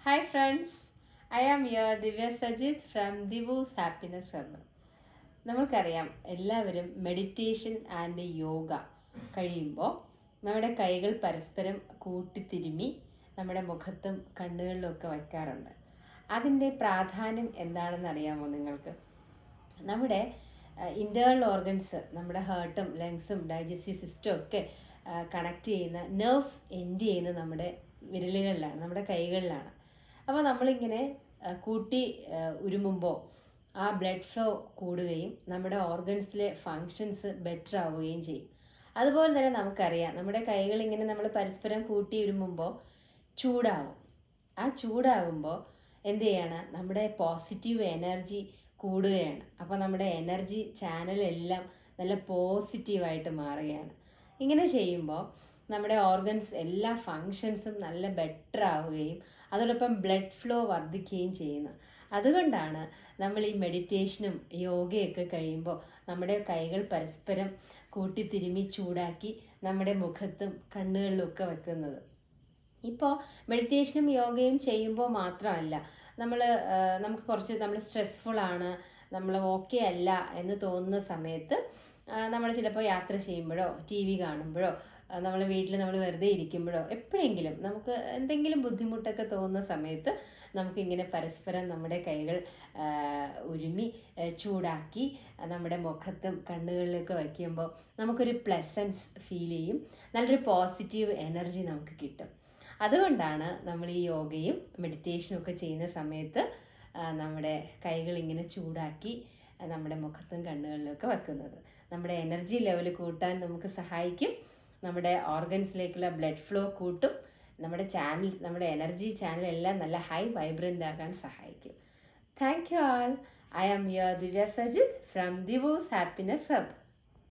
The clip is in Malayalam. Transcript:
Hi friends, I am your Divya Sajid from Divu's Happiness Hub. നമുക്കറിയാം എല്ലാവരും മെഡിറ്റേഷൻ ആൻഡ് യോഗ കഴിയുമ്പോൾ നമ്മുടെ കൈകൾ പരസ്പരം കൂട്ടിത്തിരുമ്മി നമ്മുടെ മുഖത്തും കണ്ണുകളിലും ഒക്കെ വയ്ക്കാറുണ്ട്. അതിൻ്റെ പ്രാധാന്യം എന്താണെന്ന് അറിയാമോ നിങ്ങൾക്ക്? നമ്മുടെ ഇൻറ്റേർണൽ ഓർഗൻസ്, നമ്മുടെ ഹാർട്ടും ലങ്സും ഡൈജസ്റ്റീവ് സിസ്റ്റം ഒക്കെ കണക്ട് ചെയ്യുന്ന നെർവ്സ് എൻഡ് ചെയ്യുന്ന നമ്മുടെ വിരലുകളിലാണ്, നമ്മുടെ കൈകളിലാണ്. അപ്പോൾ നമ്മളിങ്ങനെ കൂട്ടി ഉരുമുമ്പോൾ ആ ബ്ലഡ് ഫ്ലോ കൂടുകയും നമ്മുടെ ഓർഗൻസിലെ ഫങ്ഷൻസ് ബെറ്റർ ആവുകയും ചെയ്യും. അതുപോലെ തന്നെ നമുക്കറിയാം, നമ്മുടെ കൈകൾ ഇങ്ങനെ നമ്മൾ പരസ്പരം കൂട്ടി ഉരുമുമ്പോൾ ചൂടാവും. ആ ചൂടാകുമ്പോൾ എന്ത് ചെയ്യാണ്? നമ്മുടെ പോസിറ്റീവ് എനർജി കൂടുകയാണ്. അപ്പോൾ നമ്മുടെ എനർജി ചാനലെല്ലാം നല്ല പോസിറ്റീവായിട്ട് മാറുകയാണ്. ഇങ്ങനെ ചെയ്യുമ്പോൾ നമ്മുടെ ഓർഗൻസ് എല്ലാ ഫങ്ഷൻസും നല്ല ബെറ്റർ ആവുകയും അതോടൊപ്പം ബ്ലഡ് ഫ്ലോ വർദ്ധിക്കുകയും ചെയ്യുന്നു. അതുകൊണ്ടാണ് നമ്മൾ ഈ മെഡിറ്റേഷനും യോഗയൊക്കെ കഴിയുമ്പോൾ നമ്മുടെ കൈകൾ പരസ്പരം കൂട്ടിത്തിരുമ്മി ചൂടാക്കി നമ്മുടെ മുഖത്തും കണ്ണുകളിലും ഒക്കെ വെക്കുന്നത്. ഇപ്പോൾ മെഡിറ്റേഷനും യോഗയും ചെയ്യുമ്പോൾ മാത്രമല്ല, നമുക്ക് കുറച്ച് നമ്മൾ സ്ട്രെസ്ഫുള്ളാണ്, നമ്മൾ ഓക്കെ അല്ല എന്ന് തോന്നുന്ന സമയത്ത് നമ്മൾ ചിലപ്പോൾ യാത്ര ചെയ്യുമ്പോഴോ ടി വി കാണുമ്പോഴോ നമ്മൾ വീട്ടിൽ നമ്മൾ വെറുതെ ഇരിക്കുമ്പോഴോ എപ്പോഴെങ്കിലും നമുക്ക് എന്തെങ്കിലും ബുദ്ധിമുട്ടൊക്കെ തോന്നുന്ന സമയത്ത് നമുക്കിങ്ങനെ പരസ്പരം നമ്മുടെ കൈകൾ ഉരുമി ചൂടാക്കി നമ്മുടെ മുഖത്തും കണ്ണുകളിലൊക്കെ വയ്ക്കുമ്പോൾ നമുക്കൊരു പ്ലസൻസ് ഫീൽ ചെയ്യും, നല്ലൊരു പോസിറ്റീവ് എനർജി നമുക്ക് കിട്ടും. അതുകൊണ്ടാണ് നമ്മൾ ഈ യോഗയും മെഡിറ്റേഷനും ഒക്കെ ചെയ്യുന്ന സമയത്ത് നമ്മുടെ കൈകൾ ഇങ്ങനെ ചൂടാക്കി നമ്മുടെ മുഖത്തും കണ്ണുകളിലൊക്കെ വെക്കുന്നത്. നമ്മുടെ എനർജി ലെവൽ കൂട്ടാൻ നമുക്ക് സഹായിക്കും, നമ്മുടെ ഓർഗൻസിലേക്കുള്ള ബ്ലഡ് ഫ്ലോ കൂട്ടും, നമ്മുടെ എനർജി ചാനൽ എല്ലാം നല്ല ഹൈ വൈബ്രൻ്റ് ആകാൻ സഹായിക്കും. Thank you all. I am your Divya Sajid from Divu's Happiness Hub.